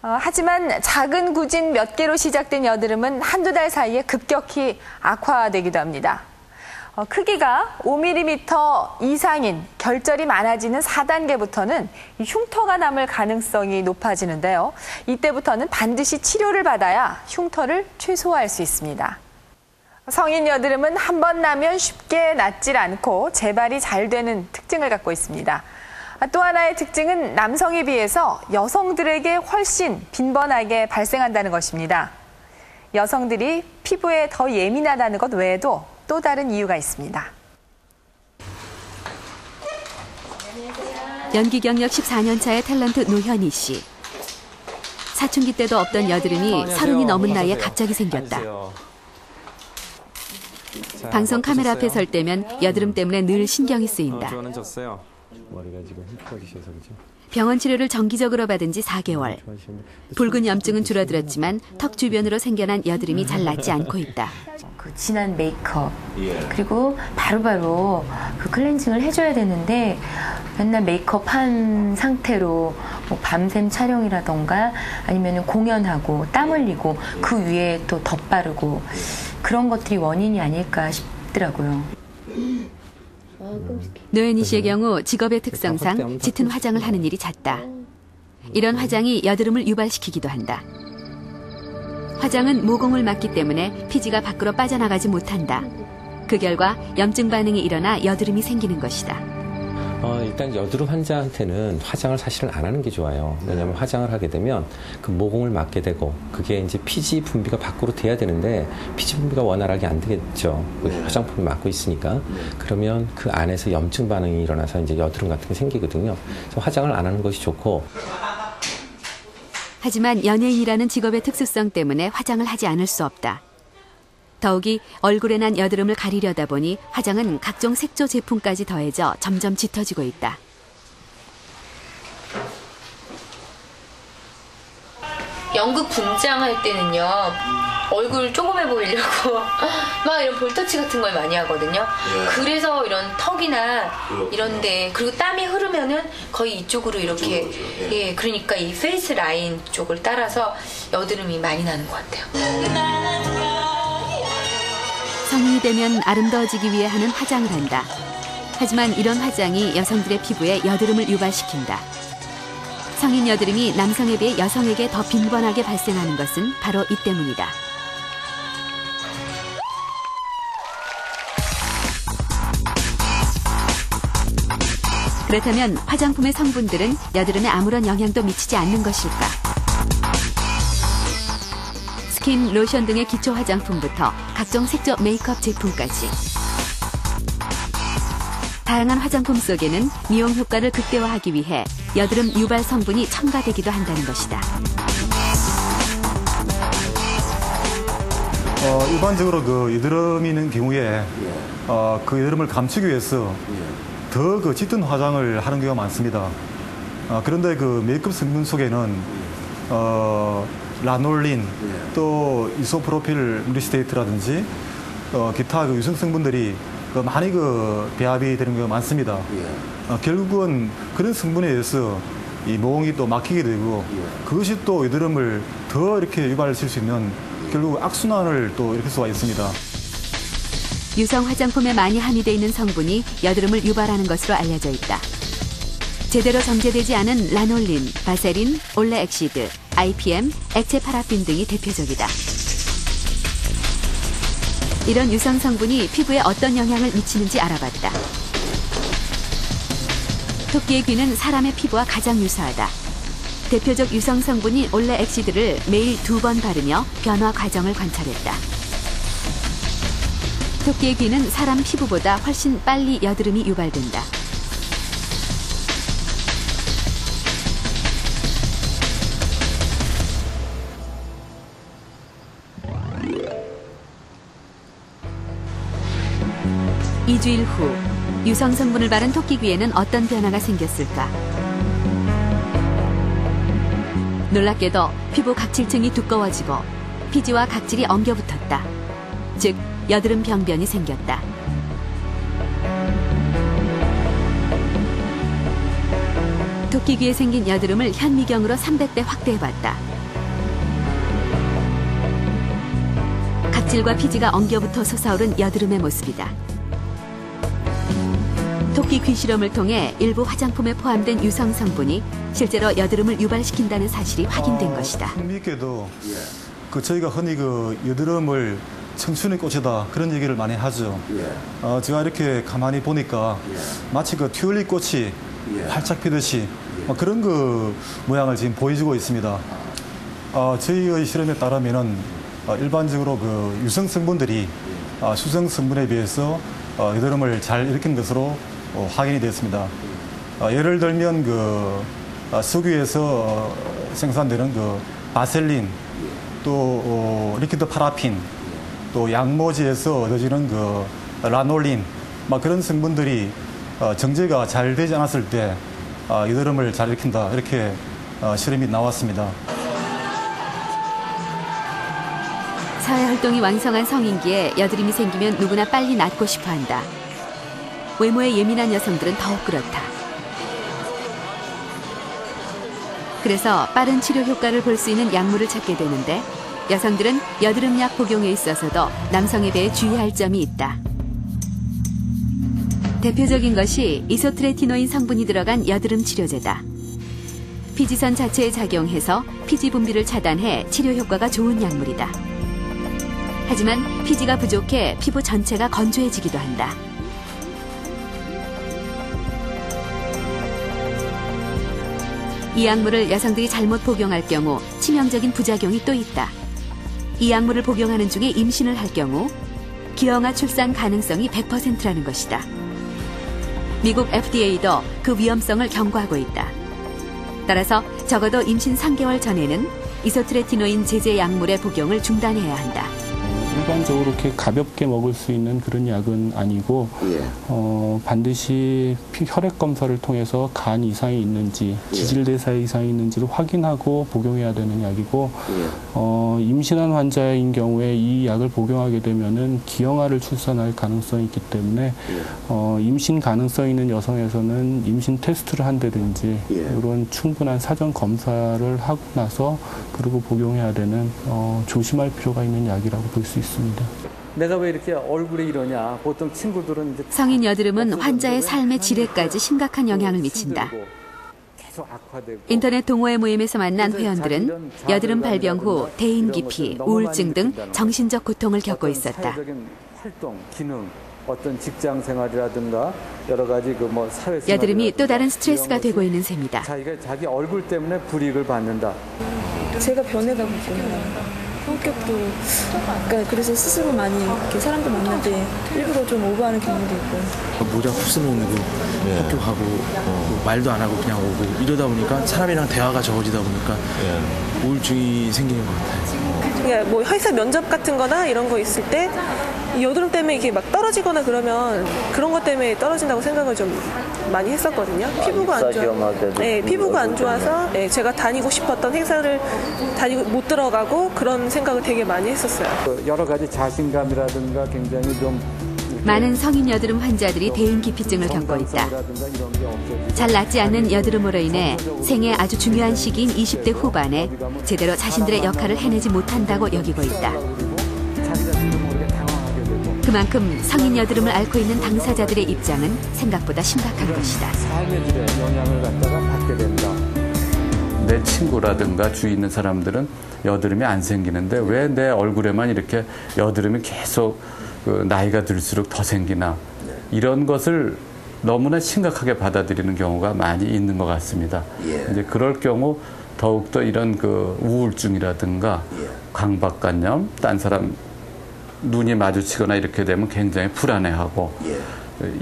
하지만 작은 구진 몇 개로 시작된 여드름은 한두 달 사이에 급격히 악화되기도 합니다. 크기가 5mm 이상인 결절이 많아지는 4단계부터는 흉터가 남을 가능성이 높아지는데요. 이때부터는 반드시 치료를 받아야 흉터를 최소화할 수 있습니다. 성인 여드름은 한 번 나면 쉽게 낫질 않고 재발이 잘 되는 특징을 갖고 있습니다. 또 하나의 특징은 남성에 비해서 여성들에게 훨씬 빈번하게 발생한다는 것입니다. 여성들이 피부에 더 예민하다는 것 외에도 또 다른 이유가 있습니다. 연기 경력 14년 차의 탤런트 노현희 씨. 사춘기 때도 없던 여드름이 30이 넘은 나이에 갑자기 생겼다. 방송 카메라 앞에 설 때면 여드름 때문에 늘 신경이 쓰인다. 머리가 지금 휘퍼지셔서 그죠? 병원 치료를 정기적으로 받은 지 4개월. 붉은 염증은 줄어들었지만 턱 주변으로 생겨난 여드름이 잘 낫지 않고 있다. 그 진한 메이크업 그리고 바로바로 그 클렌징을 해줘야 되는데 맨날 메이크업 한 상태로 뭐 밤샘 촬영이라던가 아니면 공연하고 땀 흘리고 그 위에 또 덧바르고 그런 것들이 원인이 아닐까 싶더라고요. 노현희 씨의 경우 직업의 특성상 짙은 화장을 하는 일이 잦다. 이런 화장이 여드름을 유발시키기도 한다. 화장은 모공을 막기 때문에 피지가 밖으로 빠져나가지 못한다. 그 결과 염증 반응이 일어나 여드름이 생기는 것이다. 일단 여드름 환자한테는 화장을 사실은 안 하는 게 좋아요. 왜냐하면 화장을 하게 되면 그 모공을 막게 되고 그게 이제 피지 분비가 밖으로 돼야 되는데 피지 분비가 원활하게 안 되겠죠. 화장품을 막고 있으니까. 그러면 그 안에서 염증 반응이 일어나서 이제 여드름 같은 게 생기거든요. 그래서 화장을 안 하는 것이 좋고. 하지만 연예인이라는 직업의 특수성 때문에 화장을 하지 않을 수 없다. 더욱이 얼굴에 난 여드름을 가리려다 보니 화장은 각종 색조 제품까지 더해져 점점 짙어지고 있다. 연극 분장할 때는요 얼굴 조그매 보이려고 막 이런 볼터치 같은 걸 많이 하거든요. 그래서 이런 턱이나 이런데 그리고 땀이 흐르면은 거의 이쪽으로 이렇게 그러니까 이 페이스 라인 쪽을 따라서 여드름이 많이 나는 것 같아요. 성인이 되면 아름다워지기 위해 하는 화장을 한다. 하지만 이런 화장이 여성들의 피부에 여드름을 유발시킨다. 성인 여드름이 남성에 비해 여성에게 더 빈번하게 발생하는 것은 바로 이 때문이다. 그렇다면 화장품의 성분들은 여드름에 아무런 영향도 미치지 않는 것일까? 스킨, 로션 등의 기초 화장품부터 각종 색조 메이크업 제품까지. 다양한 화장품 속에는 미용 효과를 극대화하기 위해 여드름 유발 성분이 첨가되기도 한다는 것이다. 일반적으로 그 여드름이 있는 경우에 그 여드름을 감추기 위해서 더 그 짙은 화장을 하는 경우가 많습니다. 그런데 그 메이크업 성분 속에는 라놀린, 또 이소프로필 루리스테이트라든지 기타 그 유성 성분들이 많이 그 배합이 되는 경우가 많습니다. 결국은 그런 성분에 의해서 이 모공이 또 막히게 되고 그것이 또 여드름을 더 이렇게 유발시킬 수 있는 결국 악순환을 또 일으킬 수가 있습니다. 유성 화장품에 많이 함유되어 있는 성분이 여드름을 유발하는 것으로 알려져 있다. 제대로 정제되지 않은 라놀린, 바세린, 올레액시드, IPM, 액체 파라핀 등이 대표적이다. 이런 유성 성분이 피부에 어떤 영향을 미치는지 알아봤다. 토끼의 귀는 사람의 피부와 가장 유사하다. 대표적 유성 성분인 올레액시드를 매일 2번 바르며 변화 과정을 관찰했다. 토끼의 귀는 사람 피부보다 훨씬 빨리 여드름이 유발된다. (2주일) 후 유성 성분을 바른 토끼 귀에는 어떤 변화가 생겼을까? 놀랍게도 피부 각질층이 두꺼워지고 피지와 각질이 엉겨붙었다. 즉 여드름 병변이 생겼다. 토끼 귀에 생긴 여드름을 현미경으로 300배 확대해봤다. 각질과 피지가 엉겨붙어 솟아오른 여드름의 모습이다. 토끼 귀실험을 통해 일부 화장품에 포함된 유성 성분이 실제로 여드름을 유발시킨다는 사실이 확인된 것이다. 흥미있게도 저희가 흔히 여드름을 청춘의 꽃이다 그런 얘기를 많이 하죠. 제가 이렇게 가만히 보니까 마치 튤립 꽃이 활짝 피듯이 그런 모양을 지금 보여주고 있습니다. 저희의 실험에 따르면은 일반적으로 유성 성분들이 수성 성분에 비해서 여드름을 잘 일으킨 것으로 확인이 됐습니다. 예를 들면 석유에서 생산되는 바셀린, 또 리퀴드 파라핀, 또 양모지에서 얻어지는 라놀린, 그런 성분들이 정제가 잘 되지 않았을 때 여드름을 잘 일으킨다 이렇게 실험이 나왔습니다. 사회활동이 왕성한 성인기에 여드름이 생기면 누구나 빨리 낫고 싶어한다. 외모에 예민한 여성들은 더욱 그렇다. 그래서 빠른 치료 효과를 볼 수 있는 약물을 찾게 되는데 여성들은 여드름약 복용에 있어서도 남성에 비해 주의할 점이 있다. 대표적인 것이 이소트레티노인 성분이 들어간 여드름 치료제다. 피지선 자체에 작용해서 피지 분비를 차단해 치료 효과가 좋은 약물이다. 하지만 피지가 부족해 피부 전체가 건조해지기도 한다. 이 약물을 여성들이 잘못 복용할 경우 치명적인 부작용이 또 있다. 이 약물을 복용하는 중에 임신을 할 경우 기형아 출산 가능성이 100%라는 것이다. 미국 FDA도 그 위험성을 경고하고 있다. 따라서 적어도 임신 3개월 전에는 이소트레티노인 제제 약물의 복용을 중단해야 한다. 일반적으로 이렇게 가볍게 먹을 수 있는 그런 약은 아니고 반드시 혈액 검사를 통해서 간 이상이 있는지 지질대사 이상이 있는지를 확인하고 복용해야 되는 약이고 임신한 환자인 경우에 이 약을 복용하게 되면은 기형아를 출산할 가능성이 있기 때문에 임신 가능성 있는 여성에서는 임신 테스트를 한다든지 이런 충분한 사전 검사를 하고 나서 그리고 복용해야 되는 조심할 필요가 있는 약이라고 볼 수 있습니다. 내가 왜 이렇게 얼굴이 이러냐. 보통 친구들은 이제 성인 여드름은 환자의 삶의 질에까지 심각한 영향을 미친다. 인터넷 동호회 모임에서 만난 회원들은 여드름 발병 후 대인 기피, 우울증 등 정신적 고통을 겪고 있었다. 활동, 기능, 어떤 직장 생활이라든가 여러 가지 사회 여드름이 또 다른 스트레스가 되고 있는 셈이다. 자기 얼굴 때문에 불이익을 받는다. 제가 변해가고 있구나. 성격도 그래서 스스로 많이 이렇게 사람들 만날 때 일부러 좀 오버하는 경우도 있고. 모자 푹 쓰놓고 학교 가고 말도 안 하고 그냥 오고 이러다 보니까 사람이랑 대화가 적어지다 보니까 우울증이 생기는 것 같아요. 그냥 회사 면접 같은 거나 이런 거 있을 때 이 여드름 때문에 이게 막 떨어지거나 그러면 그런 것 때문에 떨어진다고 생각을 좀 많이 했었거든요. 피부가 안 좋아서 제가 다니고 싶었던 행사를 못 들어가고 그런 생각을 되게 많이 했었어요. 여러 가지 자신감이라든가 굉장히 좀 많은 성인 여드름 환자들이 대인기피증을 겪고 있다. 잘 낫지 않는 여드름으로 인해 생애 아주 중요한 시기인 20대 후반에 제대로 자신들의 역할을 해내지 못한다고 여기고 있다. 그만큼 성인 여드름을 앓고 있는 당사자들의 입장은 생각보다 심각한 것이다. 삶의 질에 영향을 받게 된다. 내 친구라든가 주위 있는 사람들은 여드름이 안 생기는데 왜 내 얼굴에만 이렇게 여드름이 계속 나이가 들수록 더 생기나, 이런 것을 너무나 심각하게 받아들이는 경우가 많이 있는 것 같습니다. 이제 그럴 경우 더욱더 이런 우울증이라든가 강박관념, 딴 사람 눈이 마주치거나 이렇게 되면 굉장히 불안해하고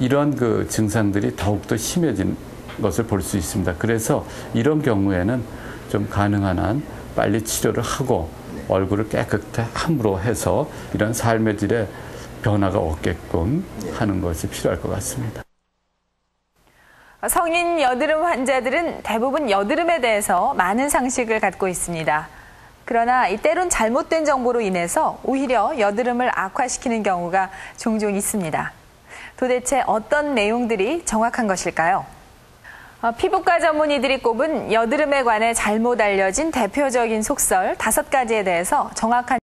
이런 증상들이 더욱더 심해진 것을 볼 수 있습니다. 그래서 이런 경우에는 좀 가능한 한 빨리 치료를 하고 얼굴을 깨끗하게 함으로 해서 이런 삶의 질에 변화가 없게끔 하는 것이 필요할 것 같습니다. 성인 여드름 환자들은 대부분 여드름에 대해서 많은 상식을 갖고 있습니다. 그러나 때론 잘못된 정보로 인해서 오히려 여드름을 악화시키는 경우가 종종 있습니다. 도대체 어떤 내용들이 정확한 것일까요? 피부과 전문의들이 꼽은 여드름에 관해 잘못 알려진 대표적인 속설 5가지에 대해서 정확한